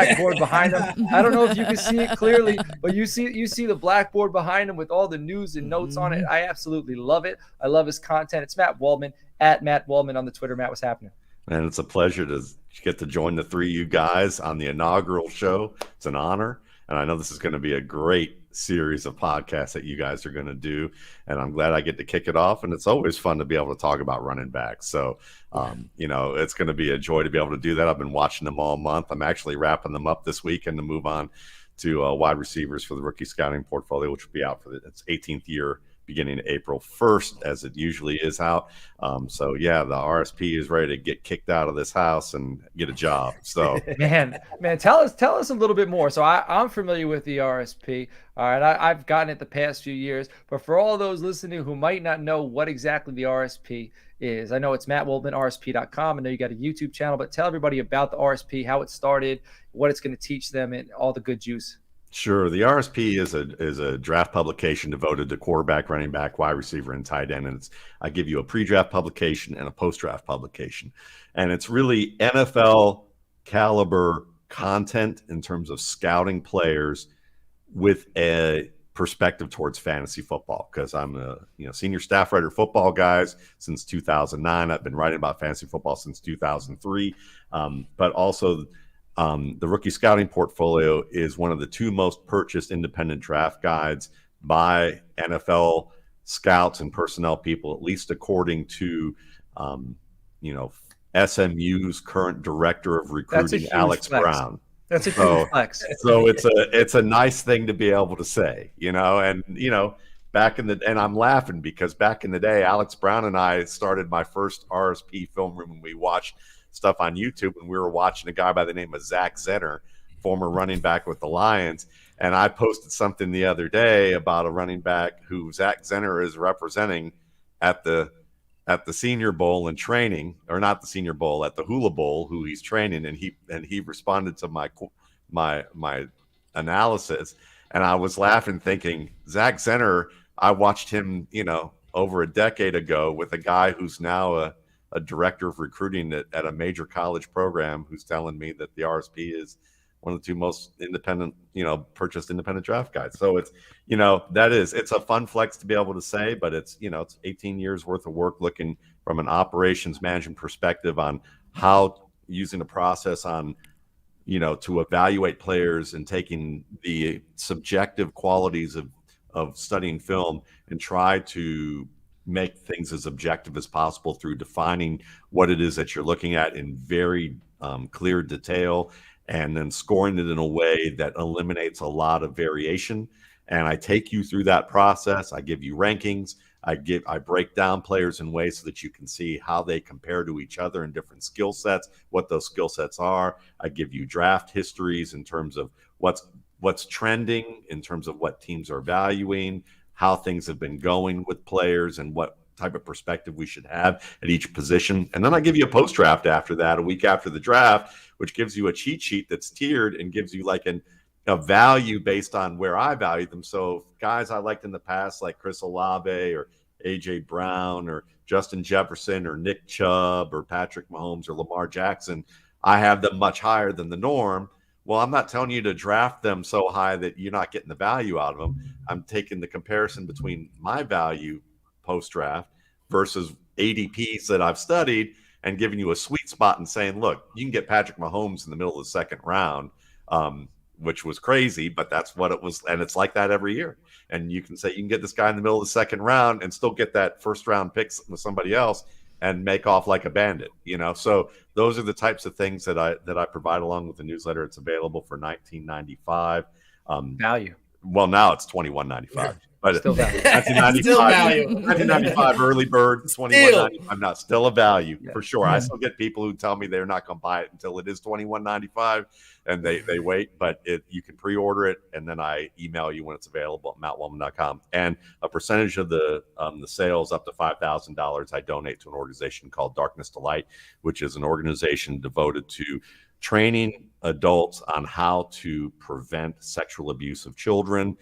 blackboard behind him. I don't know if you can see it clearly, but you see the blackboard behind him with all the news and notes on it. I absolutely love it. I love his content. It's Matt Waldman, at Matt Waldman on the Twitter. Matt, what's happening? Man, it's a pleasure to get to join the three of you guys on the inaugural show. It's an honor. And I know this is going to be a great series of podcasts that you guys are going to do. And I'm glad I get to kick it off. And it's always fun to be able to talk about running backs. So, it's going to be a joy to be able to do that. I've been watching them all month. I'm actually wrapping them up this weekend to move on to wide receivers for the rookie scouting portfolio, which will be out for its 18th year, beginning April 1st, as it usually is out. The RSP is ready to get kicked out of this house and get a job. So man, tell us a little bit more. So I'm familiar with the RSP. All right, I've gotten it the past few years, but for all those listening who might not know what exactly the RSP is, I know it's Matt Waldman, RSP.com. I know you got a YouTube channel, but tell everybody about the RSP, how it started, what it's going to teach them, and all the good juice. Sure. The RSP is a draft publication devoted to quarterback, running back, wide receiver, and tight end. And I give you a pre-draft publication and a post-draft publication. And it's really NFL caliber content in terms of scouting players with a perspective towards fantasy football, because I'm a senior staff writer, football guys since 2009. I've been writing about fantasy football since 2003, but also the rookie scouting portfolio is one of the two most purchased independent draft guides by NFL scouts and personnel people, at least according to, SMU's current director of recruiting, Alex Brown. That's a huge flex. So it's a nice thing to be able to say, and I'm laughing because back in the day, Alex Brown and I started my first RSP film room when we watched stuff on YouTube, and we were watching a guy by the name of Zach Zenner, former running back with the Lions. And I posted something the other day about a running back who Zach Zenner is representing at the Senior Bowl in training, or not the Senior Bowl, at the Hula Bowl, who he's training. And he responded to my analysis. And I was laughing thinking, Zach Zenner, I watched him, over a decade ago with a guy who's now a director of recruiting at a major college program, who's telling me that the RSP is one of the two most independent, purchased independent draft guides. So it's, it's a fun flex to be able to say, but it's 18 years worth of work looking from an operations management perspective on how using a process on, to evaluate players and taking the subjective qualities of studying film and try to make things as objective as possible through defining what it is that you're looking at in very clear detail, and then scoring it in a way that eliminates a lot of variation. And I take you through that process. I give you rankings. I break down players in ways so that you can see how they compare to each other in different skill sets, what those skill sets are. I give you draft histories in terms of what's trending, in terms of what teams are valuing, how things have been going with players, and what type of perspective we should have at each position. And then I give you a post-draft after that, a week after the draft, which gives you a cheat sheet that's tiered and gives you like a value based on where I value them. So guys I liked in the past, like Chris Olave or A.J. Brown or Justin Jefferson or Nick Chubb or Patrick Mahomes or Lamar Jackson, I have them much higher than the norm. Well, I'm not telling you to draft them so high that you're not getting the value out of them. I'm taking the comparison between my value post-draft versus ADPs that I've studied and giving you a sweet spot and saying, look, you can get Patrick Mahomes in the middle of the second round, which was crazy, but that's what it was. And it's like that every year. And you can say you can get this guy in the middle of the second round and still get that first round pick with somebody else and make off like a bandit, So those are the types of things that I provide along with the newsletter. It's available for $19.95. Value. Well, now it's $21.95. But still value. 1995 early bird, $21.95. Not still a value for sure. I still get people who tell me they're not going to buy it until it is $21.95, and they wait. But you can pre-order it, and then I email you when it's available at mattwaldman.com. And a percentage of the sales up to $5,000, I donate to an organization called Darkness to Light, which is an organization devoted to training adults on how to prevent sexual abuse of children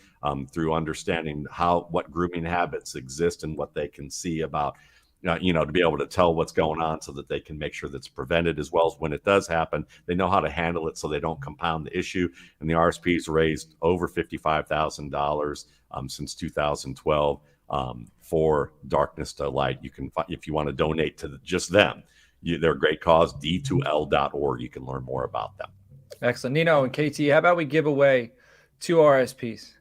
through understanding what grooming habits exist and what they can see about to be able to tell what's going on so that they can make sure that's prevented, as well as when it does happen, they know how to handle it so they don't compound the issue. And the RSP's raised over $55,000 since 2012 for Darkness to Light. You can, if you want to donate to just them, they're a great cause. D2L.org. You can learn more about them. Excellent. Nino and KT, how about we give away 2 RSPs?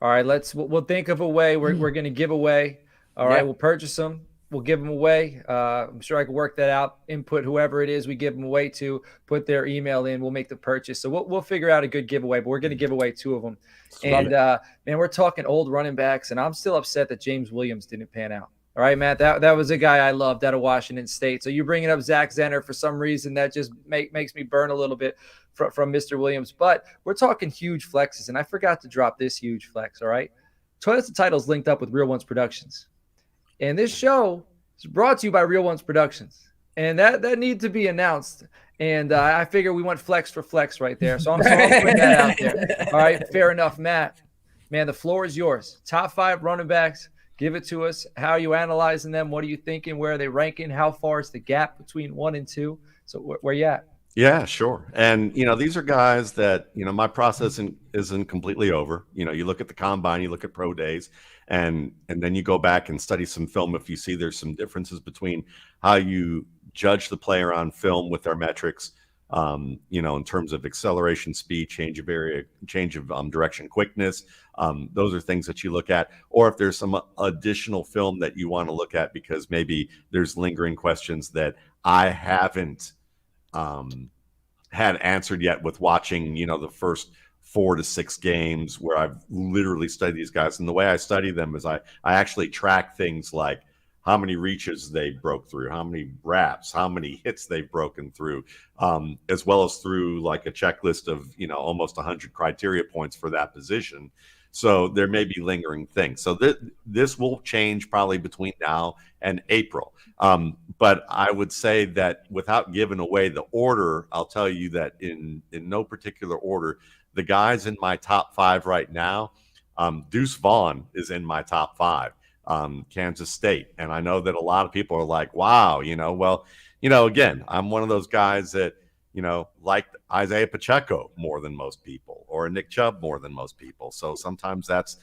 All right, we'll think of a way we're going to give away. All right, we'll purchase them. We'll give them away. I'm sure I can work that out. Input whoever it is we give them away to, put their email in. We'll make the purchase. So we'll figure out a good giveaway, but we're going to give away 2 of them. And, man, we're talking old running backs, and I'm still upset that James Williams didn't pan out. All right, Matt, that was a guy I loved out of Washington State. So you bringing up Zack Zenner for some reason, that just makes me burn a little bit from Mr. Williams. But we're talking huge flexes, and I forgot to drop this huge flex, all right? Toilets and Titles linked up with Real Ones Productions. And this show is brought to you by Real Ones Productions. And that needs to be announced. And I figure we went flex for flex right there. So I'm putting that out there. All right, fair enough, Matt. Man, the floor is yours. Top 5 running backs. Give it to us. How are you analyzing them? What are you thinking? Where are they ranking? How far is the gap between 1 and 2? So where you at? Yeah, sure. And, these are guys that, my process isn't completely over. You look at the combine, you look at pro days, and then you go back and study some film. If you see there's some differences between how you judge the player on film with their metrics, in terms of acceleration, speed, change of area, change of direction, quickness. Those are things that you look at. Or if there's some additional film that you want to look at because maybe there's lingering questions that I haven't had answered yet with watching, the first 4 to 6 games where I've literally studied these guys. And the way I study them is I actually track things like how many reaches they broke through, how many wraps, how many hits they've broken through, as well as through like a checklist of, almost 100 criteria points for that position. So there may be lingering things. So this will change probably between now and April. But I would say that without giving away the order, I'll tell you that in no particular order, the guys in my top 5 right now, Deuce Vaughn is in my top 5, Kansas State. And I know that a lot of people are like, wow, again, I'm one of those guys that, like Isaiah Pacheco more than most people, or Nick Chubb more than most people. So sometimes that's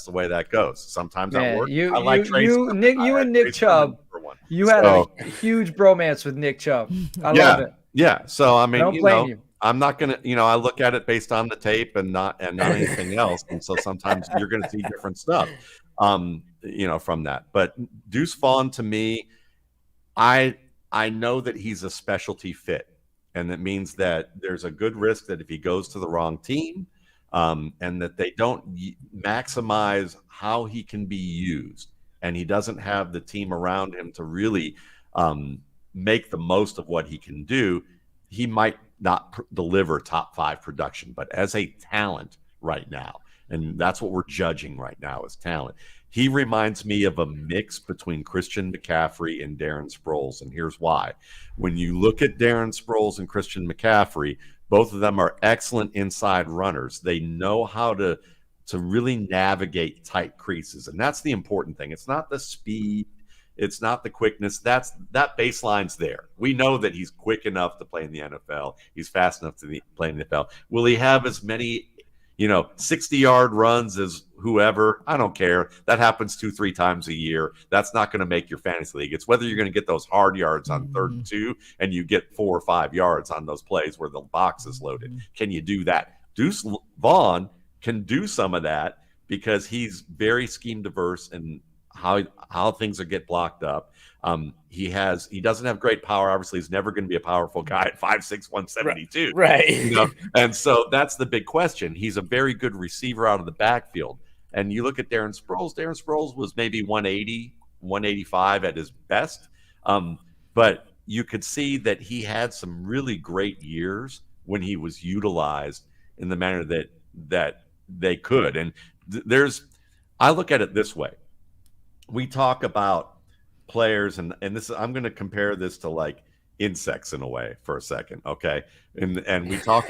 the way that goes. Sometimes that works. You and Nick Chubb, you had a huge bromance with Nick Chubb. I love it. Yeah. So I mean, don't blame you. I'm not gonna, I look at it based on the tape and not anything else. And so sometimes you're gonna see different stuff, from that. But Deuce Vaughn, to me, I know that he's a specialty fit. And that means that there's a good risk that if he goes to the wrong team, and that they don't maximize how he can be used, and he doesn't have the team around him to really make the most of what he can do, he might not deliver top 5 production. But as a talent right now, and that's what we're judging right now is talent, he reminds me of a mix between Christian McCaffrey and Darren Sproles. And here's why. When you look at Darren Sproles and Christian McCaffrey, both of them are excellent inside runners. They know how to really navigate tight creases. And that's the important thing. It's not the speed. It's not the quickness. That baseline's there. We know that he's quick enough to play in the NFL. He's fast enough to play in the NFL. Will he have as many 60-yard runs as whoever? I don't care. That happens 2-3 times a year. That's not going to make your fantasy league. It's whether you're going to get those hard yards on 3rd and 2 and you get 4 or 5 yards on those plays where the box is loaded. Can you do that? Deuce Vaughn can do some of that because he's very scheme diverse and how things get blocked up. He doesn't have great power. Obviously, he's never going to be a powerful guy at 5'6", 172. Right. And so that's the big question. He's a very good receiver out of the backfield. And you look at Darren Sproles. Darren Sproles was maybe 180, 185 at his best. But you could see that he had some really great years when he was utilized in the manner that they could. And I look at it this way. We talk about players, and this I'm going to compare this to like insects in a way for a second, okay? And we talk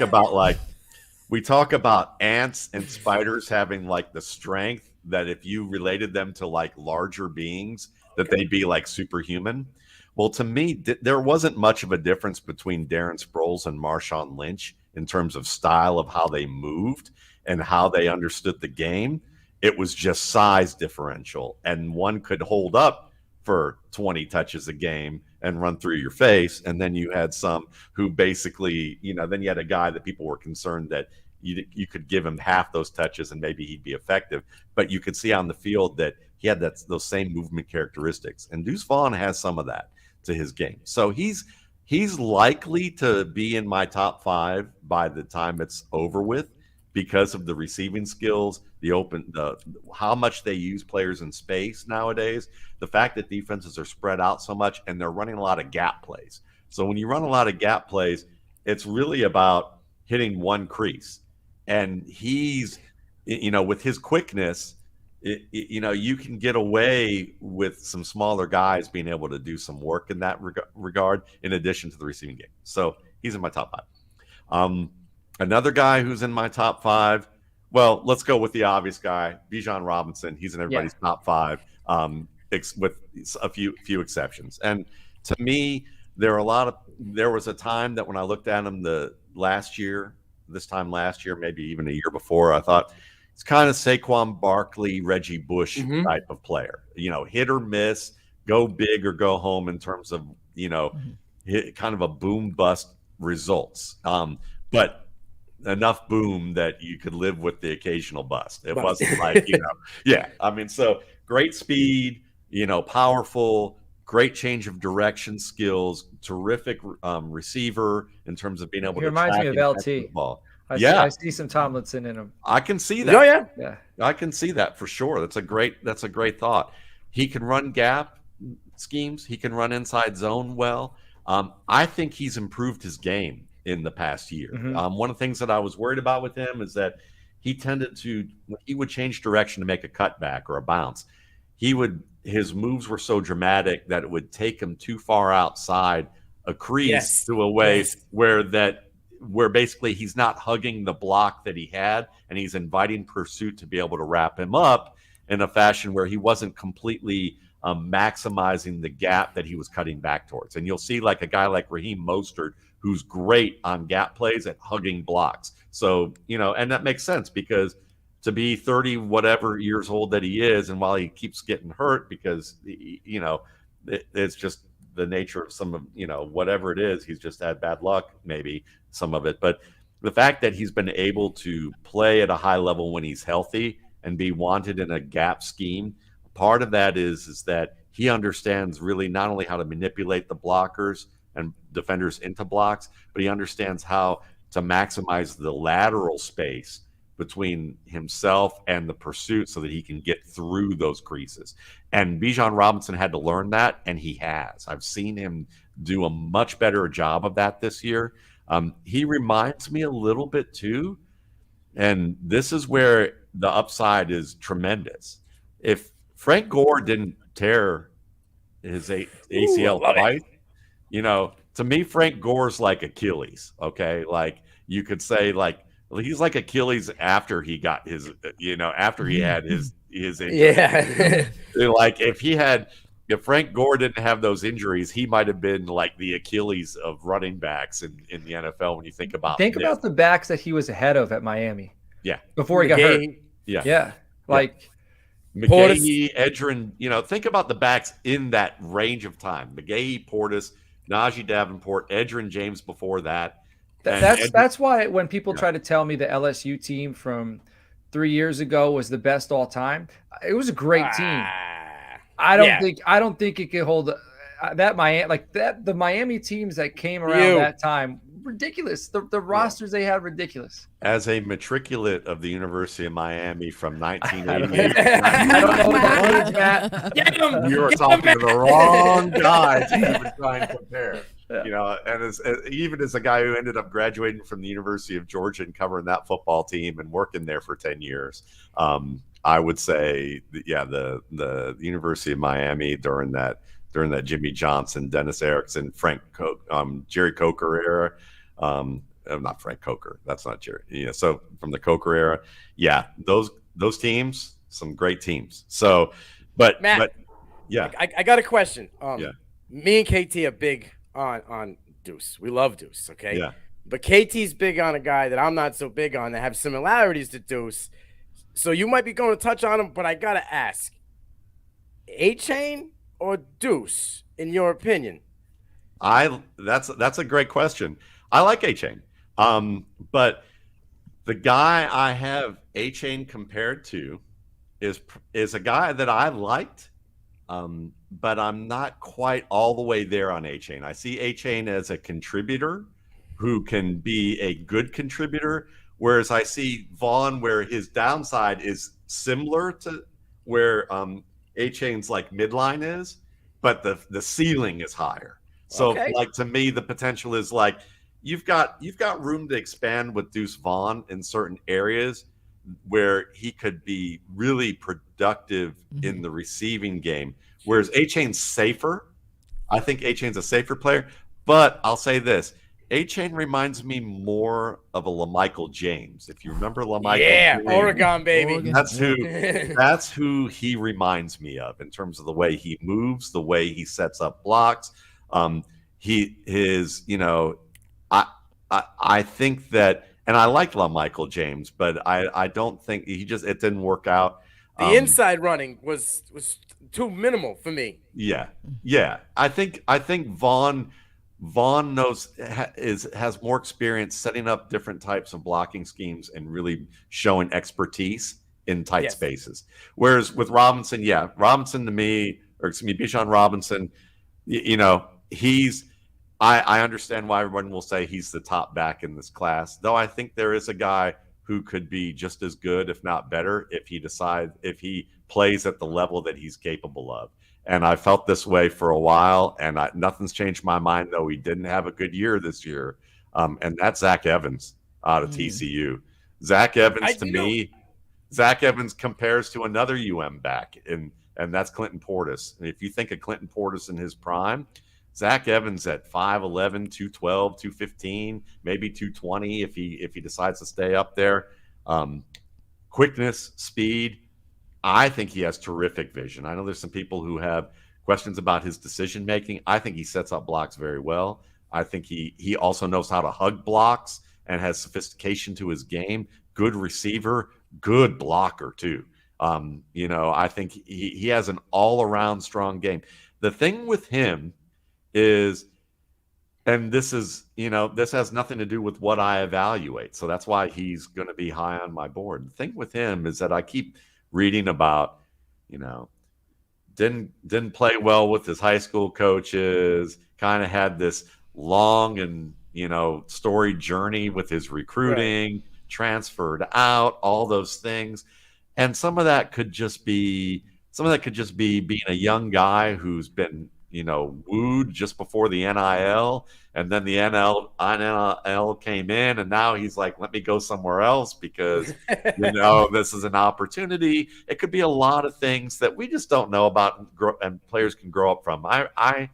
about ants and spiders having like the strength that if you related them to like larger beings, that they'd be like superhuman. Well, to me, there wasn't much of a difference between Darren Sproles and Marshawn Lynch in terms of style of how they moved and how they understood the game. It was just size differential, and one could hold up for 20 touches a game and run through your face. And then you had some who basically, then you had a guy that people were concerned that you could give him half those touches and maybe he'd be effective. But you could see on the field that he had those same movement characteristics. And Deuce Vaughn has some of that to his game. So he's likely to be in my top 5 by the time it's over with, because of the receiving skills, how much they use players in space nowadays, the fact that defenses are spread out so much and they're running a lot of gap plays. So when you run a lot of gap plays, it's really about hitting one crease. And he's, with his quickness, you can get away with some smaller guys being able to do some work in that regard, in addition to the receiving game. So he's in my top 5. Another guy who's in my top 5, well, let's go with the obvious guy, Bijan Robinson. He's in everybody's top 5, with a few exceptions. And to me, there was a time that when I looked at him this time last year, maybe even a year before, I thought it's kind of Saquon Barkley, Reggie Bush type of player. Hit or miss, go big or go home in terms of kind of a boom bust results. But enough boom that you could live with the occasional bust. It wasn't like, so great speed, powerful, great change of direction skills, terrific receiver in terms of being able to reminds me of LT. The ball. I see some Tomlinson in him. I can see that. Oh yeah. I can see that for sure. That's a great thought. He can run gap schemes. He can run inside zone well. I think he's improved his game in the past year. One of the things that I was worried about with him is that he tended to, when he would change direction to make a cutback or a bounce, his moves were so dramatic that it would take him too far outside a crease to a way where basically he's not hugging the block that he had, and he's inviting pursuit to be able to wrap him up in a fashion where he wasn't completely maximizing the gap that he was cutting back towards. And you'll see like a guy like Raheem Mostert, who's great on gap plays at hugging blocks. So, and that makes sense, because to be 30 whatever years old that he is, and while he keeps getting hurt because, it's just the nature of some of, whatever it is, he's just had bad luck, maybe some of it. But the fact that he's been able to play at a high level when he's healthy and be wanted in a gap scheme, part of that is that he understands really not only how to manipulate the blockers and defenders into blocks, but he understands how to maximize the lateral space between himself and the pursuit so that he can get through those creases. And Bijan Robinson had to learn that, and he has. I've seen him do a much better job of that this year. He reminds me a little bit too, and this is where the upside is tremendous. If Frank Gore didn't tear his ACL twice, to me, Frank Gore's like Achilles. Okay, like you could say, like he's like Achilles after he got his, after he had his injury. Yeah. Like if Frank Gore didn't have those injuries, he might have been like the Achilles of running backs in the NFL. When you think about the backs that he was ahead of at Miami. Yeah, before he got hurt. Yeah. Like. McGahee, Edgerrin, think about the backs in that range of time. McGahee, Portis, Najee Davenport, Edgerrin James before that. That's why when people try to tell me the LSU team from 3 years ago was the best all time, it was a great team. I don't think it could hold that the Miami teams that came around that time. Ridiculous. The rosters they had, ridiculous. As a matriculate of the University of Miami from 1988, I don't know what that means, Matt. You are talking to the wrong guy to even try and compare. And even as a guy who ended up graduating from the University of Georgia and covering that football team and working there for 10 years, I would say, the University of Miami during that Jimmy Johnson, Dennis Erickson, Jerry Coker era. Not Frank Coker. That's not Jerry. So from the Coker era, those teams, some great teams. So, but Yeah. I got a question. Yeah. Me and KT are big on Deuce. We love Deuce, okay? Yeah. But KT's big on a guy that I'm not so big on that have similarities to Deuce. So you might be going to touch on him, but I gotta ask: Achane or Deuce, in your opinion? That's a great question. I like Achane, but the guy I have Achane compared to is a guy that I liked, but I'm not quite all the way there on Achane. I see Achane as a contributor who can be a good contributor, whereas I see Vaughn where his downside is similar to where Achane's like midline is, but the ceiling is higher. So Okay. like to me, the potential is like you've got room to expand with Deuce Vaughn in certain areas where he could be really productive in the receiving game. Whereas Achane's safer. I think Achane's a safer player. But I'll say this. Achane reminds me more of a LaMichael James. If you remember LaMichael James, Oregon, baby. Oregon. that's who he reminds me of in terms of the way he moves, the way he sets up blocks. I think that, and I like LaMichael James, but I don't think it didn't work out. The inside running was too minimal for me. Yeah. I think Vaughn has more experience setting up different types of blocking schemes and really showing expertise in tight spaces. Whereas with Robinson, Robinson to me, Bijan Robinson, I understand why everyone will say he's the top back in this class, though I think there is a guy who could be just as good, if not better, if he plays at the level that he's capable of. And I felt this way for a while, and nothing's changed my mind, though he didn't have a good year this year. And that's Zack Evans out of TCU. Zack Evans, Zack Evans compares to another UM back, and that's Clinton Portis. And if you think of Clinton Portis in his prime, Zack Evans at 5'11", 212, 215, maybe 220 if he decides to stay up there. Quickness, speed. I think he has terrific vision. I know there's some people who have questions about his decision making. I think he sets up blocks very well. I think he also knows how to hug blocks and has sophistication to his game. Good receiver, good blocker too. I think he has an all-around strong game. The thing with him is, and this has nothing to do with what I evaluate. So that's why he's going to be high on my board. The thing with him is that I keep reading about, didn't play well with his high school coaches, kind of had this long and, storied journey with his recruiting, transferred out, all those things. And some of that could just be being a young guy who's been, wooed just before the NIL, and then the NIL came in, and now he's like, let me go somewhere else because, this is an opportunity. It could be a lot of things that we just don't know about, and players can grow up from. I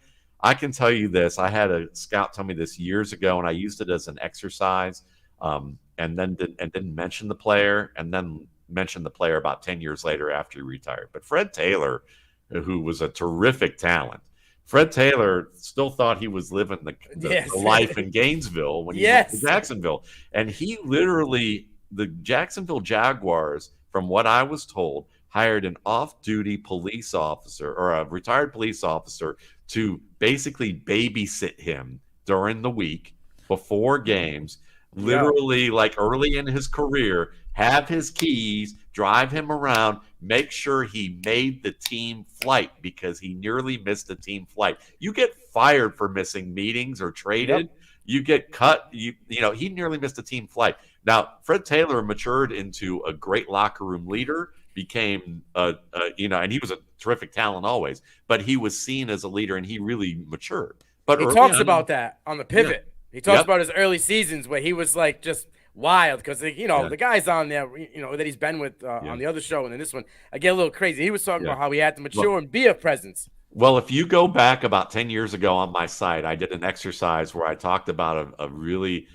can tell you this. I had a scout tell me this years ago, and I used it as an exercise, and didn't mention the player, and then mentioned the player about 10 years later after he retired. But Fred Taylor, who was a terrific talent, Fred Taylor still thought he was living the life in Gainesville when he went to Jacksonville. And he literally, the Jacksonville Jaguars, from what I was told, hired an off-duty police officer or a retired police officer to basically babysit him during the week before games, literally like early in his career, have his keys, drive him around, make sure he made the team flight because he nearly missed the team flight. You get fired for missing meetings or traded. You get cut. He nearly missed a team flight. Now, Fred Taylor matured into a great locker room leader, became, and he was a terrific talent always, but he was seen as a leader and he really matured. But he talks about that on the pivot. Yeah. He talks about his early seasons where he was like just wild because the guys on there that he's been with on the other show and in this one, I get a little crazy. He was talking about how he had to mature and be a presence. Well, if you go back about 10 years ago on my site, I did an exercise where I talked about a really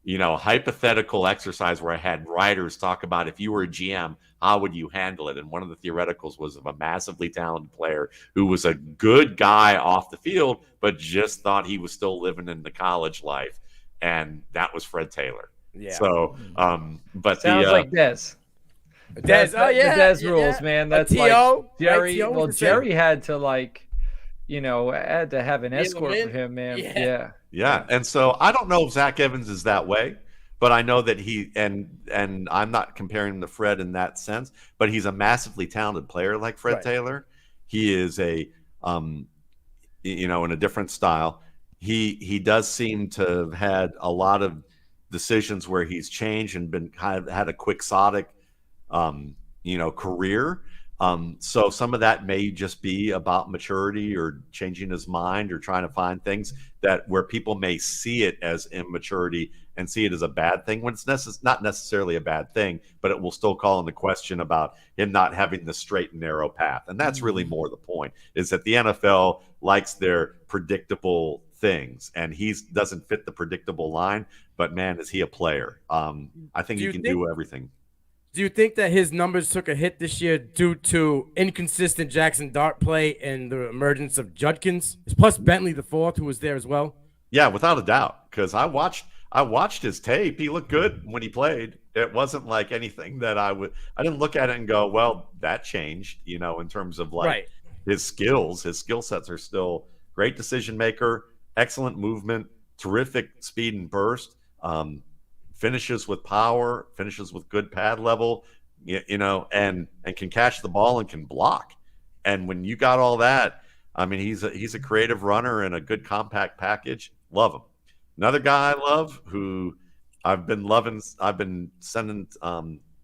hypothetical exercise where I had writers talk about if you were a GM, how would you handle it? And one of the theoreticals was of a massively talented player who was a good guy off the field, but just thought he was still living in the college life. And that was Fred Taylor. Yeah. So, but sounds like Dez. Dez, the Dez rules, man. That's like Jerry. Right, well, Jerry had to had to have an escort for him, man. Yeah. And so I don't know if Zack Evans is that way, but I know that he and I'm not comparing him to Fred in that sense, but he's a massively talented player like Fred Taylor. He is in a different style. He does seem to have had a lot of decisions where he's changed and been kind of had a quixotic career. So some of that may just be about maturity or changing his mind or trying to find things where people may see it as immaturity and see it as a bad thing when it's not necessarily a bad thing, but it will still call into question about him not having the straight and narrow path. And that's really more the point, is that the NFL likes their predictable things, and he doesn't fit the predictable line, but man, is he a player. I think he can do everything. Do you think that his numbers took a hit this year due to inconsistent Jackson Dart play and the emergence of Judkins, plus Bentley the fourth, who was there as well? Yeah, without a doubt, because I watched his tape. He looked good when he played. It wasn't like anything that I didn't look at it and go, well, that changed, in terms of his skills. His skill sets are still great decision maker, excellent movement, terrific speed and burst. Finishes with power, finishes with good pad level, and can catch the ball and can block. And when you got all that, I mean, he's a creative runner and a good compact package. Love him. Another guy I love, who I've been sending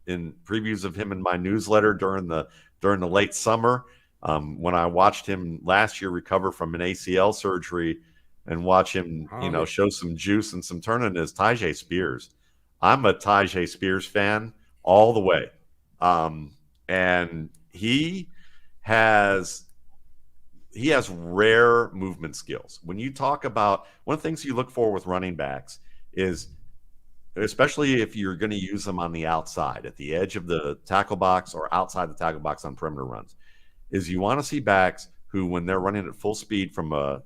in previews of him in my newsletter during the late summer. When I watched him last year recover from an ACL surgery and watch him, show some juice and some turning, is Tai Spears. I'm a Tai Spears fan all the way. And he has rare movement skills. When you talk about one of the things you look for with running backs is, especially if you're going to use them on the outside, at the edge of the tackle box or outside the tackle box on perimeter runs, is you want to see backs who, when they're running at full speed from a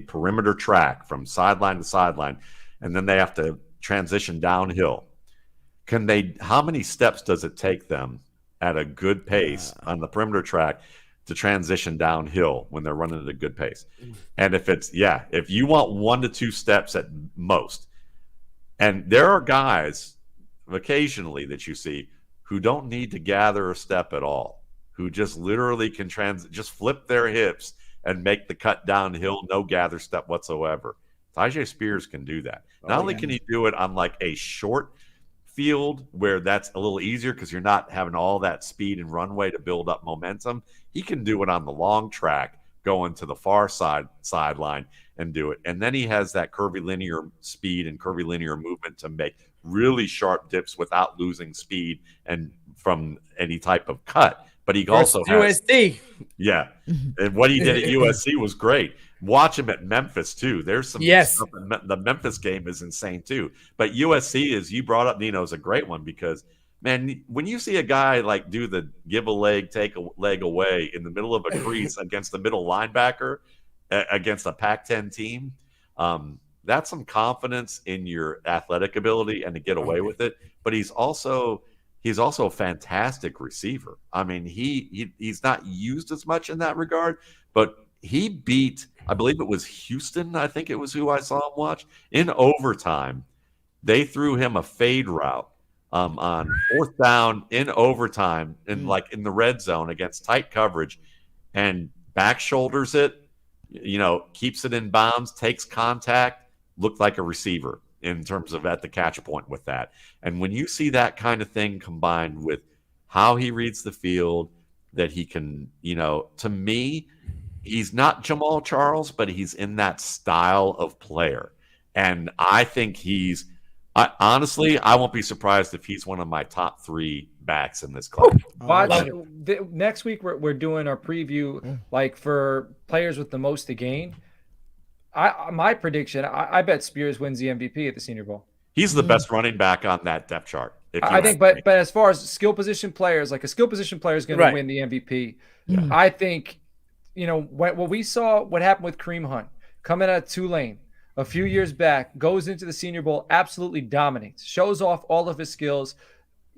perimeter track from sideline to sideline, and then they have to transition downhill. How many steps does it take them at a good pace on the perimeter track to transition downhill when they're running at a good pace? And if you want 1 to 2 steps at most, and there are guys occasionally that you see who don't need to gather a step at all, who just literally can just flip their hips and make the cut downhill, no gather step whatsoever. Tai Spears can do that. Not only can he do it on like a short field where that's a little easier because you're not having all that speed and runway to build up momentum, he can do it on the long track, going to the far sideline and do it. And then he has that curvilinear speed and curvilinear movement to make really sharp dips without losing speed and from any type of cut. But he also has USC. Yeah. And what he did at USC was great. Watch him at Memphis too. There's some stuff the Memphis game is insane too. But USC, as you brought up, Nino, is a great one because, man, when you see a guy like do the give a leg, take a leg away in the middle of a crease against the middle linebacker against a Pac-10 team, that's some confidence in your athletic ability and to get away with it. But he's also a fantastic receiver. I mean, he's not used as much in that regard, but he beat, I believe it was Houston, I think it was who I saw him watch, in overtime. They threw him a fade route on 4th down in overtime in the red zone against tight coverage, and back shoulders it, keeps it in bounds, takes contact, looked like a receiver in terms of at the catch point with that. And when you see that kind of thing combined with how he reads the field, that he can, to me, he's not Jamal Charles, but he's in that style of player. And I think honestly, I won't be surprised if he's one of my top 3 backs in this class. Next week, we're doing our preview, like for players with the most to gain. my prediction, I bet Spears wins the MVP at the Senior Bowl. He's the best running back on that depth chart. I think, but as far as skill position players, like a skill position player is going to win the MVP. Yeah. I think, what we saw, what happened with Kareem Hunt coming out of Tulane a few years back, goes into the Senior Bowl, absolutely dominates, shows off all of his skills,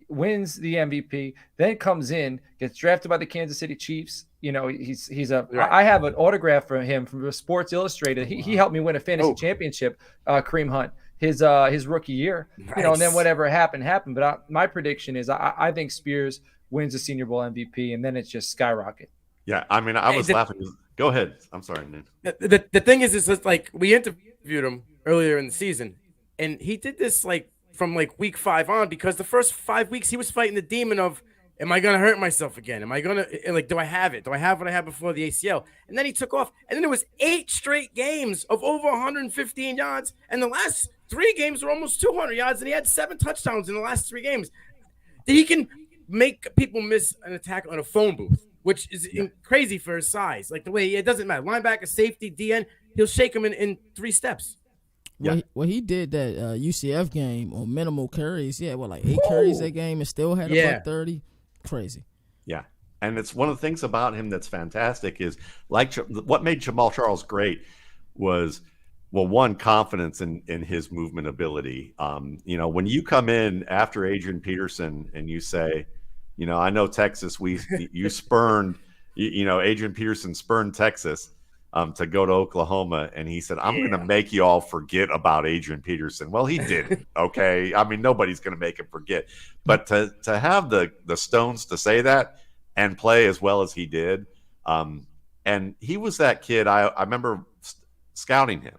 wins the MVP, then comes in, gets drafted by the Kansas City Chiefs. I have an autograph from him from Sports Illustrated. He helped me win a fantasy championship, Kareem Hunt, his rookie year. Nice. And then whatever happened. But my prediction is I think Spears wins the Senior Bowl MVP, and then it's just skyrocket. Yeah, I mean, I was laughing. Go ahead. I'm sorry, Nino. The thing is just like we interviewed him earlier in the season, and he did this like from like week 5 on, because the first 5 weeks he was fighting the demon of, am I going to hurt myself again? Am I going to, do I have it? Do I have what I had before the ACL? And then he took off. And then there was 8 straight games of over 115 yards. And the last 3 games were almost 200 yards. And he had 7 touchdowns in the last 3 games. He can make people miss an attack on a phone booth, which is crazy for his size. Like the way, it doesn't matter. Linebacker, safety, DN, he'll shake him in 3 steps. Yeah. Well, he did that UCF game on minimal carries. Yeah, like 8 carries that game and still had about 30. Crazy. Yeah. And it's one of the things about him that's fantastic is, like, what made Jamal Charles great was, well, one, confidence in his movement ability. When you come in after Adrian Peterson and you say, I know Texas, you spurned, Adrian Peterson spurned Texas to go to Oklahoma, and he said, I'm going to make you all forget about Adrian Peterson. Well, he didn't. Okay. I mean, nobody's going to make him forget, but to have the stones to say that and play as well as he did. And he was that kid. I remember scouting him,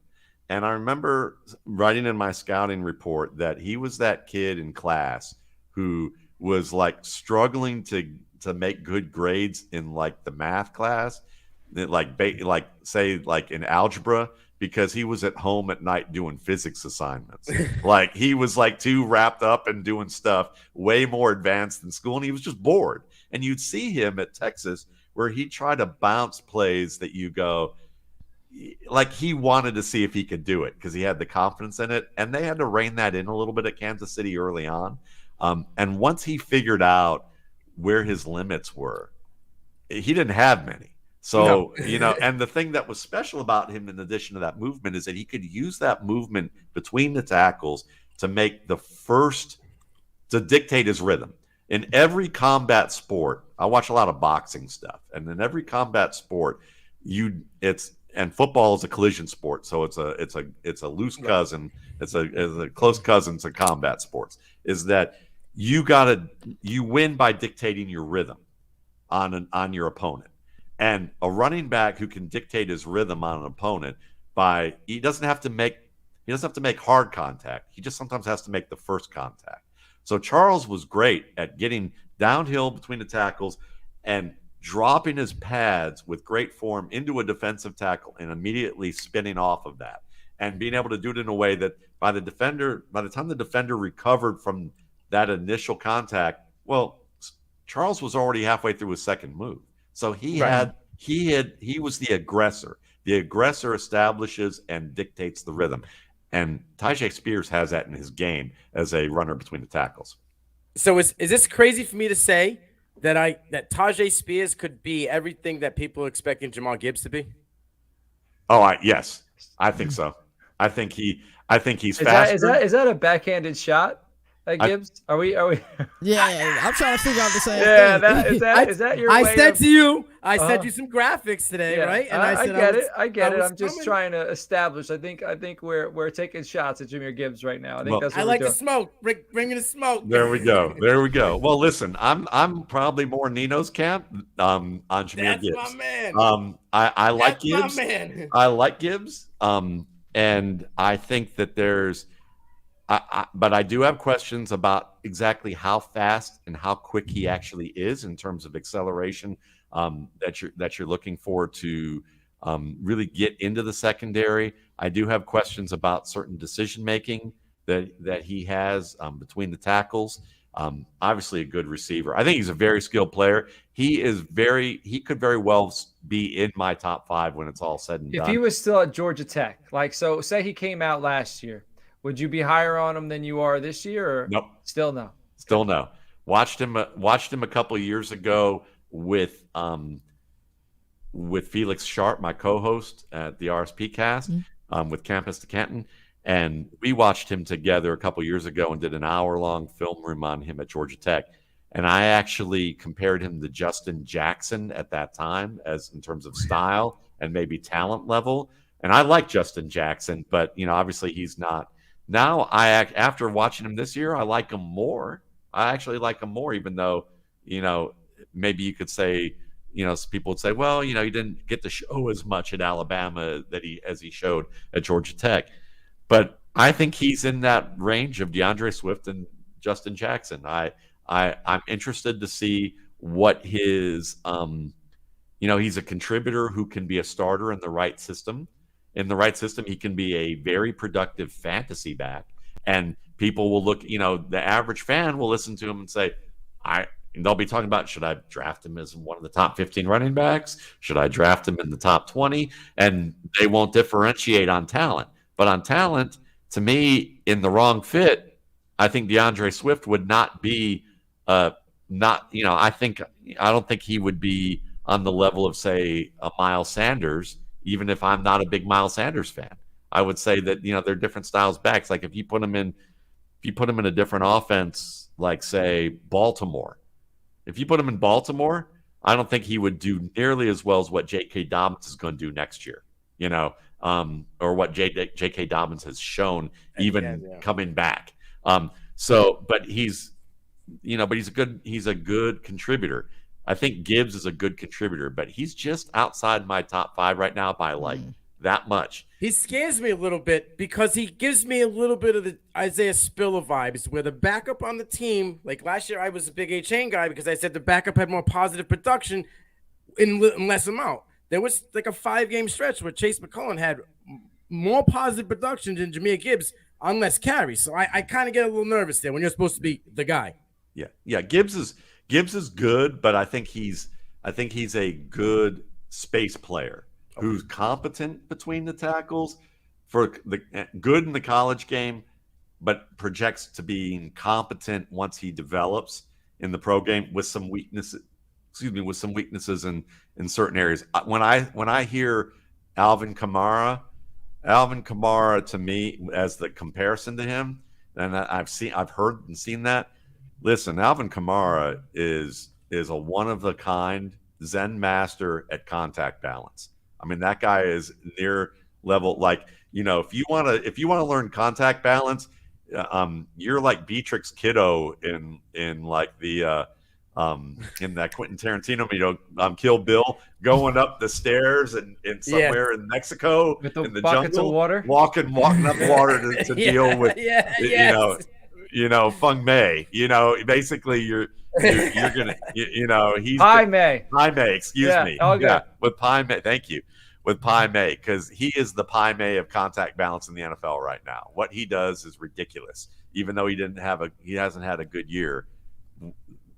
and I remember writing in my scouting report that he was that kid in class who was like struggling to make good grades in like the math class, like in algebra, because he was at home at night doing physics assignments. Like he was like too wrapped up and doing stuff way more advanced than school, and he was just bored. And you'd see him at Texas where he tried to bounce plays that you go, like he wanted to see if he could do it because he had the confidence in it. And they had to rein that in a little bit at Kansas City early on. And once he figured out where his limits were, he didn't have many. So, and the thing that was special about him, in addition to that movement, is that he could use that movement between the tackles to make to dictate his rhythm. In every combat sport, I watch a lot of boxing stuff, and in every combat sport, and football is a collision sport, so it's a loose cousin, it's a close cousin to combat sports. Is that you win by dictating your rhythm on your opponent. And a running back who can dictate his rhythm on an opponent he doesn't have to make hard contact. He just sometimes has to make the first contact. So Charles was great at getting downhill between the tackles and dropping his pads with great form into a defensive tackle and immediately spinning off of that, and being able to do it in a way that by the time the defender recovered from that initial contact, well, Charles was already halfway through his second move. So he was the aggressor. The aggressor establishes and dictates the rhythm. And Tai Spears has that in his game as a runner between the tackles. So is this crazy for me to say that Tai Spears could be everything that people are expecting Jahmyr Gibbs to be? Oh, yes, I think so. I think he's faster. Is that a backhanded shot at Gibbs? Are we? Yeah, I'm trying to figure out the same thing. Is that your? I said you some graphics today, right? And I get it. I'm just trying to establish. I think we're taking shots at Jahmyr Gibbs right now. I think that's what I like the smoke. Bring in the smoke. There we go. Well, listen, I'm probably more Nino's camp on Jahmyr Gibbs. That's my man. I like Gibbs. My man. I like Gibbs. And I think that but I do have questions about exactly how fast and how quick he actually is in terms of acceleration that you're looking for to really get into the secondary. I do have questions about certain decision making that he has between the tackles. Obviously a good receiver. I think he's a very skilled player. He could very well be in my top 5 when it's all said and done. If he was still at Georgia Tech, like, so say he came out last year, would you be higher on him than you are this year? Or nope. Still no. Still no. Watched him a couple of years ago with Felix Sharp, my co-host at the RSP cast, with Campus to Canton. And we watched him together a couple of years ago and did an hour-long film room on him at Georgia Tech. And I actually compared him to Justin Jackson at that time, as in terms of style and maybe talent level. And I like Justin Jackson, but obviously he's not. Now after watching him this year, I like him more. I actually like him more, even though maybe you could say, some people would say, well, he didn't get to show as much at Alabama as he showed at Georgia Tech. But I think he's in that range of DeAndre Swift and Justin Jackson. I'm interested to see what his, he's a contributor who can be a starter in the right system. In the right system, he can be a very productive fantasy back. And people will look, the average fan will listen to him and say, they'll be talking about, should I draft him as one of the top 15 running backs? Should I draft him in the top 20? And they won't differentiate on talent. But on talent, to me, in the wrong fit, I think DeAndre Swift would not be I don't think he would be on the level of, say, a Miles Sanders, even if I'm not a big Miles Sanders fan. I would say that, they're different styles backs. Like if you put him in a different offense, like say Baltimore, if you put him in Baltimore, I don't think he would do nearly as well as what J.K. Dobbins is going to do next year, or what J.K. Dobbins has shown coming back. But he's a good contributor. I think Gibbs is a good contributor, but he's just outside my top 5 right now by that much. He scares me a little bit because he gives me a little bit of the Isaiah Spiller vibes, where the backup on the team, like last year I was a big Achane guy because I said the backup had more positive production in less amount. There was like a 5-game stretch where Chase McCollum had more positive production than Jahmyr Gibbs on less carries. So I kind of get a little nervous there when you're supposed to be the guy. Yeah. Gibbs is good, but I think he's a good space player who's competent between the tackles, for the good in the college game, but projects to being competent once he develops in the pro game with some weaknesses. With some weaknesses in certain areas. When I hear Alvin Kamara to me as the comparison to him, and I've heard and seen that. Listen, Alvin Kamara is a one of a kind Zen master at contact balance. I mean, that guy is near level. Like, if you want to learn contact balance, you're like Beatrix Kiddo in like the in that Quentin Tarantino, Kill Bill, going up the stairs and somewhere in Mexico with the in the buckets jungle, of water, walking up water to deal with, Feng Mei. Basically you're gonna, he's Pai Mei. Excuse me. Okay. Yeah, with Pai Mei. Thank you. With Pai Mei, because he is the Pai Mei of contact balance in the NFL right now. What he does is ridiculous. Even though he hasn't had a good year.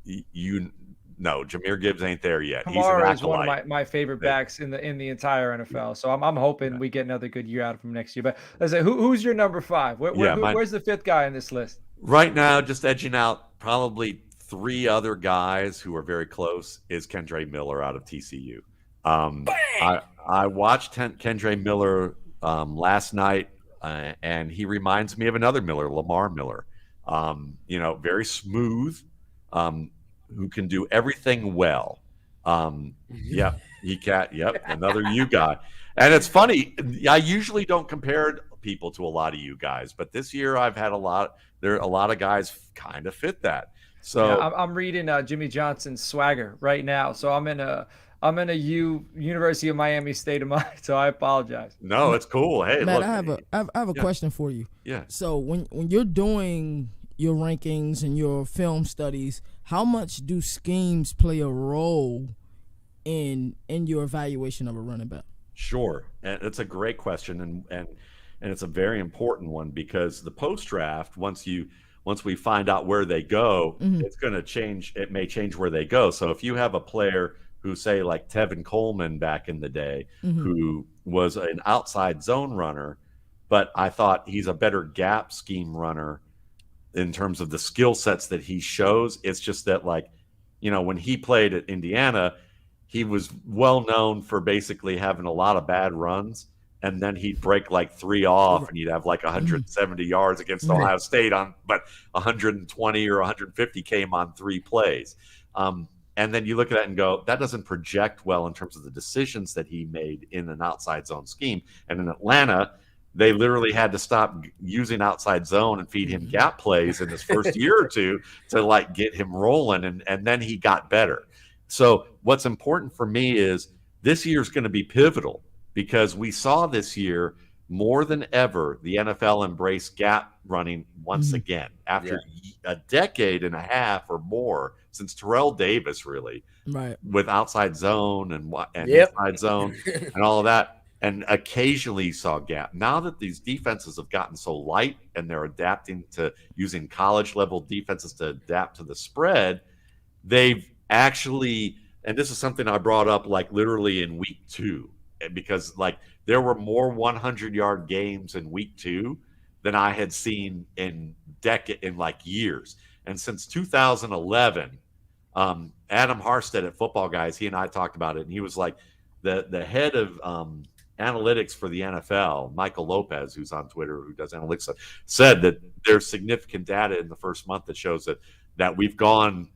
Jahmyr Gibbs ain't there yet. Kamara is one of my favorite backs in the entire NFL. So I'm hoping we get another good year out of him next year. But let's say, who's your number 5? Where's the 5th guy in this list? Right now, just edging out probably 3 other guys who are very close is Kendre Miller out of TCU. I watched Kendre Miller last night, and he reminds me of another Miller, Lamar Miller. Very smooth. Who can do everything well. Yep, another you guy. And it's funny, I usually don't compare people to a lot of you guys, but this year I've had a lot of guys kind of fit that. So I'm reading Jimmy Johnson's swagger right now. So I'm in a University of Miami state of mind, so I apologize. No, it's cool. Hey, Matt, look, I have a question for you. Yeah. So when you're doing your rankings and your film studies, how much do schemes play a role in your evaluation of a running back? Sure, and it's a great question, and it's a very important one, because the post draft, once you once we find out where they go, it's going to change. It may change where they go. So if you have a player who, say, like Tevin Coleman back in the day, who was an outside zone runner, but I thought he's a better gap scheme runner in terms of the skill sets that he shows. It's just that, like, when he played at Indiana, he was well known for basically having a lot of bad runs, and then he'd break like 3 off, and he'd have like 170 yards against Ohio State but 120 or 150 came on 3 plays. And then you look at that and go, that doesn't project well in terms of the decisions that he made in an outside zone scheme. And in Atlanta, they literally had to stop using outside zone and feed him gap plays in his first year or two to like get him rolling. And then he got better. So what's important for me is this year's going to be pivotal, because we saw this year more than ever the NFL embrace gap running once again after a decade and a half or more since Terrell Davis, really, with outside zone and inside zone and all of that. And occasionally you saw gap. Now that these defenses have gotten so light and they're adapting to using college level defenses to adapt to the spread, they've actually, and this is something I brought up like literally in week 2, because like there were more 100-yard games in week 2 than I had seen in like years. And since 2011, Adam Harstead at Football Guys, he and I talked about it, and he was like the head of analytics for the NFL, Michael Lopez, who's on Twitter, who does analytics, said that there's significant data in the first month that shows that we've gone,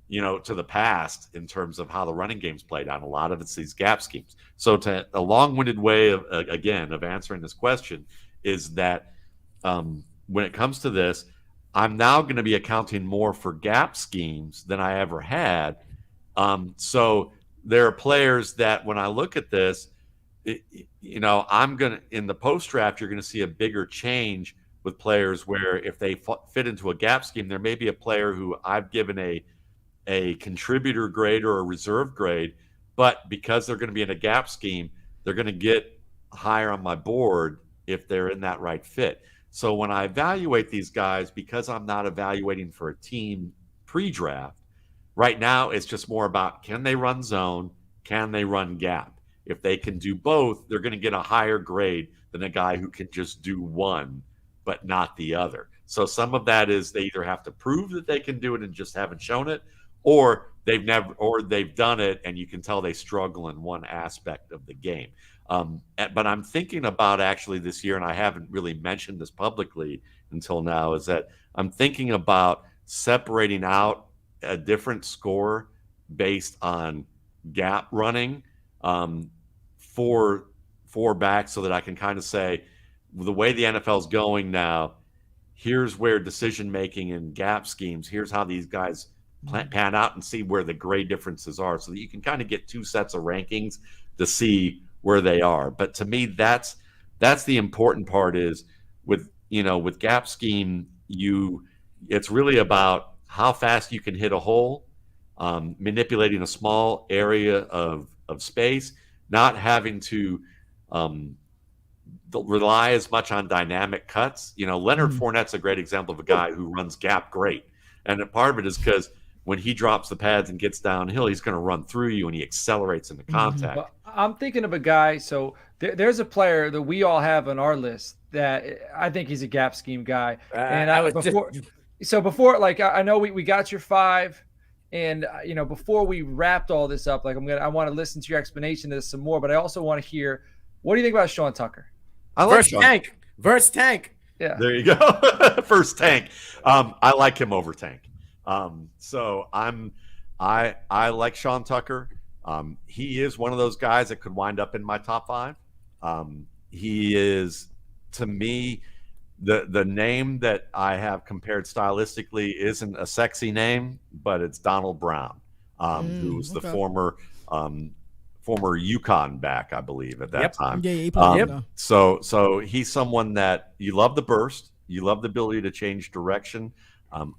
to the past in terms of how the running game's played out. A lot of it's these gap schemes. So to a long-winded way of answering this question is that when it comes to this, I'm now going to be accounting more for gap schemes than I ever had. So there are players that when I look at this, I'm going to, in the post-draft, you're going to see a bigger change with players where if they fit into a gap scheme, there may be a player who I've given a contributor grade or a reserve grade, but because they're going to be in a gap scheme, they're going to get higher on my board if they're in that right fit. So when I evaluate these guys, because I'm not evaluating for a team pre-draft, right now it's just more about, can they run zone? Can they run gap? If they can do both, they're going to get a higher grade than a guy who can just do one, but not the other. So some of that is they either have to prove that they can do it and just haven't shown it, or they've done it and you can tell they struggle in one aspect of the game. But I'm thinking about actually this year, and I haven't really mentioned this publicly until now, is that I'm thinking about separating out a different score based on gap running for back, so that I can kind of say, the way the NFL is going now, here's where decision making and gap schemes, here's how these guys pan out, and see where the grade differences are, so that you can kind of get 2 sets of rankings to see where they are. But to me, that's the important part, is with gap scheme, it's really about how fast you can hit a hole, manipulating a small area of space, not having to rely as much on dynamic cuts. Leonard Fournette's a great example of a guy who runs gap great. And a part of it is because when he drops the pads and gets downhill, he's going to run through you and he accelerates into contact. Well, I'm thinking of a guy. So there's a player that we all have on our list that I think he's a gap scheme guy. And before, like, I know we got your 5. And, before we wrapped all this up, like I want to listen to your explanation of this some more, but I also want to hear, what do you think about Sean Tucker? I like Tank. Versus Tank. Yeah. There you go. First Tank. I like him over Tank. So I like Sean Tucker. He is one of those guys that could wind up in my top 5. He is, to me, the name that I have compared stylistically isn't a sexy name, but it's Donald Brown, who's the former UConn back, I believe, at that time. Yeah, he played. So he's someone that you love the burst, you love the ability to change direction.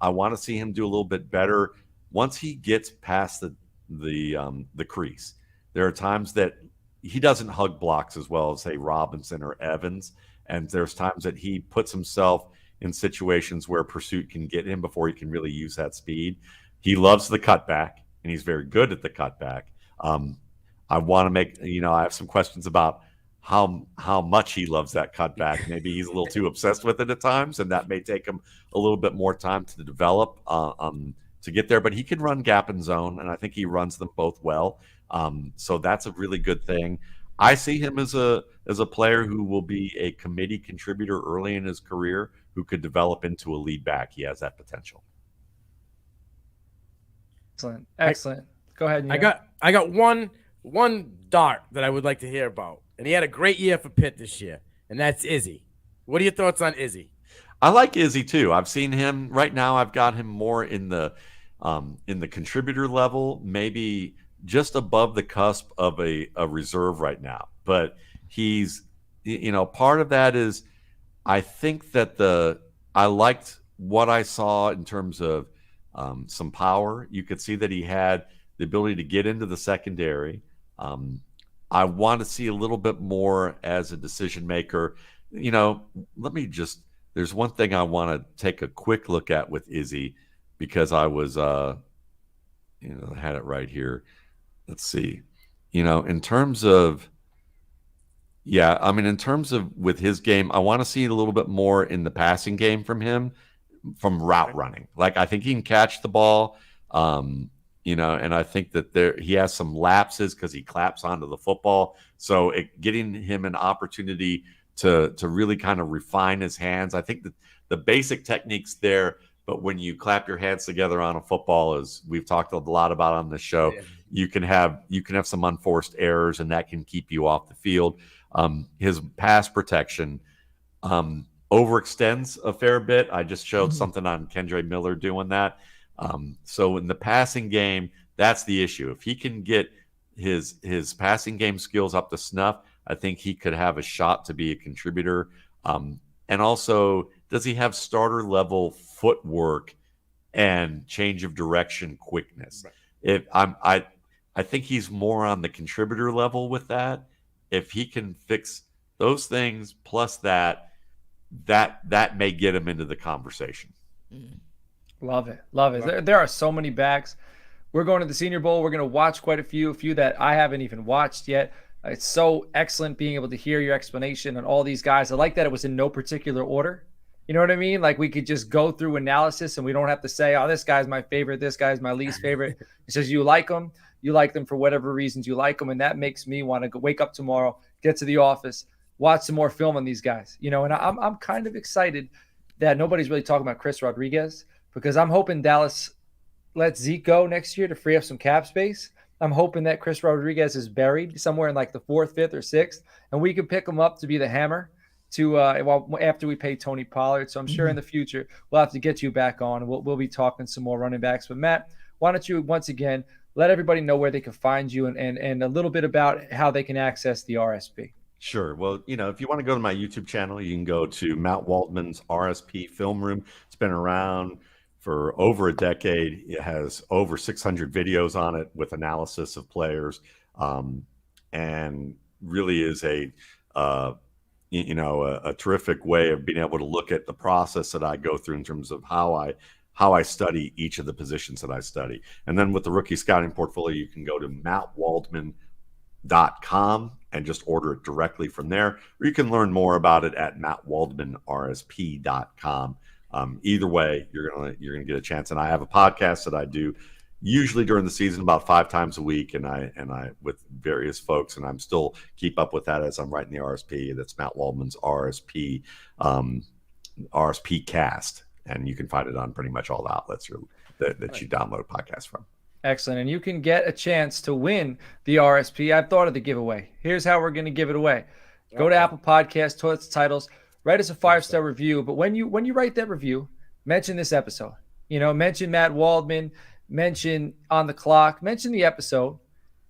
I want to see him do a little bit better once he gets past the crease. There are times that he doesn't hug blocks as well as, say, Robinson or Evans, and there's times that he puts himself in situations where pursuit can get him before he can really use that speed. He loves the cutback, and he's very good at the cutback. I want to make, I have some questions about how much he loves that cutback. Maybe he's a little too obsessed with it at times, and that may take him a little bit more time to develop to get there. But he can run gap and zone, and I think he runs them both well. So that's a really good thing. I see him as a player who will be a committee contributor early in his career, who could develop into a lead back. He has that potential. Excellent. Go ahead. Nino. I got one dart that I would like to hear about, and he had a great year for Pitt this year, and that's Izzy. What are your thoughts on Izzy? I like Izzy too. I've seen him right now. I've got him more in the contributor level, maybe just above the cusp of a reserve right now. But he's, part of that is I think that I liked what I saw in terms of some power. You could see that he had the ability to get into the secondary. I want to see a little bit more as a decision maker. There's one thing I want to take a quick look at with Izzy, because I was, I had it right here. Let's see, in terms of with his game, I want to see a little bit more in the passing game from him, from route running. Like, I think he can catch the ball, and I think that he has some lapses because he claps onto the football. So getting him an opportunity to really kind of refine his hands. I think that the basic technique's there, but when you clap your hands together on a football, as we've talked a lot about on this show, you can have some unforced errors, and that can keep you off the field. His pass protection overextends a fair bit. I just showed something on Kendre Miller doing that. So in the passing game, that's the issue. If he can get his passing game skills up to snuff, I think he could have a shot to be a contributor. And also, does he have starter level footwork and change of direction quickness? Right. I think he's more on the contributor level with that. If he can fix those things plus that may get him into the conversation. Love it. There are so many backs. We're going to the Senior Bowl. We're going to watch quite a few that I haven't even watched yet. It's so excellent being able to hear your explanation on all these guys. I like that it was in no particular order. You know what I mean? Like, we could just go through analysis and we don't have to say, oh, this guy's my favorite, this guy's my least favorite. It says you like them for whatever reasons you like them. And that makes me want to wake up tomorrow, get to the office, watch some more film on these guys. And I'm kind of excited that nobody's really talking about Chris Rodriguez, because I'm hoping Dallas lets Zeke go next year to free up some cap space. I'm hoping that Chris Rodriguez is buried somewhere in like the 4th, 5th, or 6th, and we can pick him up to be the hammer after we pay Tony Pollard. So I'm sure in the future we'll have to get you back on, and we'll be talking some more running backs. But Matt, why don't you once again let everybody know where they can find you and a little bit about how they can access the RSP. Sure. Well, if you want to go to my YouTube channel, you can go to Matt Waldman's RSP Film Room. It's been around for over a decade. It has over 600 videos on it with analysis of players, and really is a terrific way of being able to look at the process that I go through in terms of how I study each of the positions that I study. And then with the rookie scouting portfolio, you can go to mattwaldman.com and just order it directly from there, or you can learn more about it at mattwaldmanrsp.com. Either way, you're gonna get a chance. And I have a podcast that I do usually during the season about 5 times a week, and I with various folks, and I'm still keep up with that as I'm writing the RSP. That's Matt Waldman's RSP Cast, and you can find it on pretty much all the outlets that you download podcasts from. Excellent. And you can get a chance to win the RSP. I've thought of the giveaway. Here's how we're going to give it away. Go to Apple Podcasts, Toilets Titles, write us a 5-star review. But when you write that review, mention this episode. Mention Matt Waldman, mention On the Clock, mention the episode.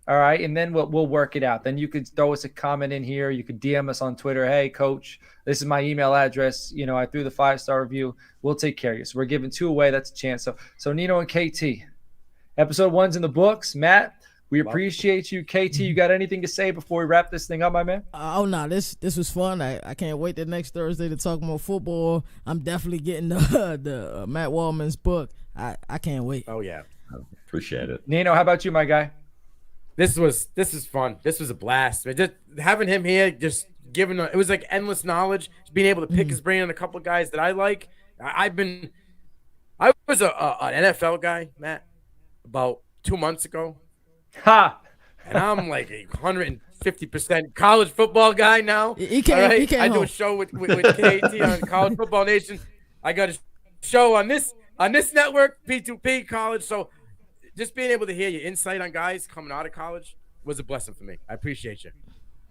All right. And then we'll work it out. Then you could throw us a comment in here. You could DM us on Twitter. Hey, coach, this is my email address. I threw the 5-star review. We'll take care of you. So we're giving 2 away. That's a chance. So Nino and KT, episode 1's in the books. Matt, We appreciate you. KT, you got anything to say before we wrap this thing up, my man? Oh no, this was fun. I can't wait the next Thursday to talk more football. I'm definitely getting the Matt Waldman's book. I can't wait. Oh yeah, appreciate it. Nino, how about you, my guy? This was fun. This was a blast. Just having him here, just giving it was like endless knowledge. Just being able to pick his brain on a couple of guys that I like. I was an NFL guy, Matt, about 2 months ago. Ha! And I'm like 150% college football guy now. He can't. Right? He can't. I do a show with KT on College Football Nation. I got a show on this network, P2P College. So just being able to hear your insight on guys coming out of college was a blessing for me. I appreciate you.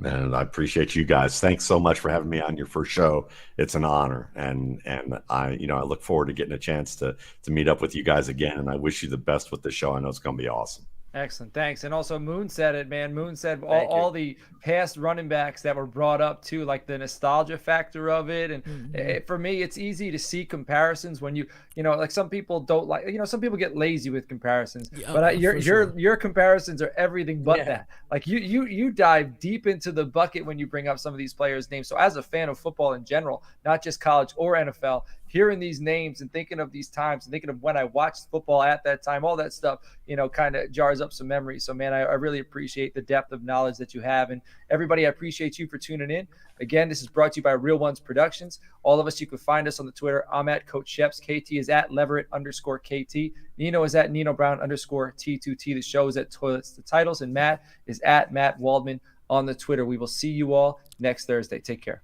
And I appreciate you guys. Thanks so much for having me on your first show. It's an honor, and I look forward to getting a chance to meet up with you guys again. And I wish you the best with the show. I know it's going to be awesome. Excellent. Thanks. And also Moon said it, man. Moon said all the past running backs that were brought up too, like the nostalgia factor of it. And for me, it's easy to see comparisons when you like some people don't like, some people get lazy with comparisons, but your comparisons are everything but that. Like you dive deep into the bucket when you bring up some of these players' names. So as a fan of football in general, not just college or NFL, hearing these names and thinking of these times and thinking of when I watched football at that time, all that stuff, kind of jars up some memories. So, man, I really appreciate the depth of knowledge that you have. And everybody, I appreciate you for tuning in. Again, this is brought to you by Real Ones Productions. All of us, you can find us on the Twitter. I'm at Coach Sheps. KT is at Leverett_KT. Nino is at Nino Brown _T2T. The show is at Toilets to Titles. And Matt is at Matt Waldman on the Twitter. We will see you all next Thursday. Take care.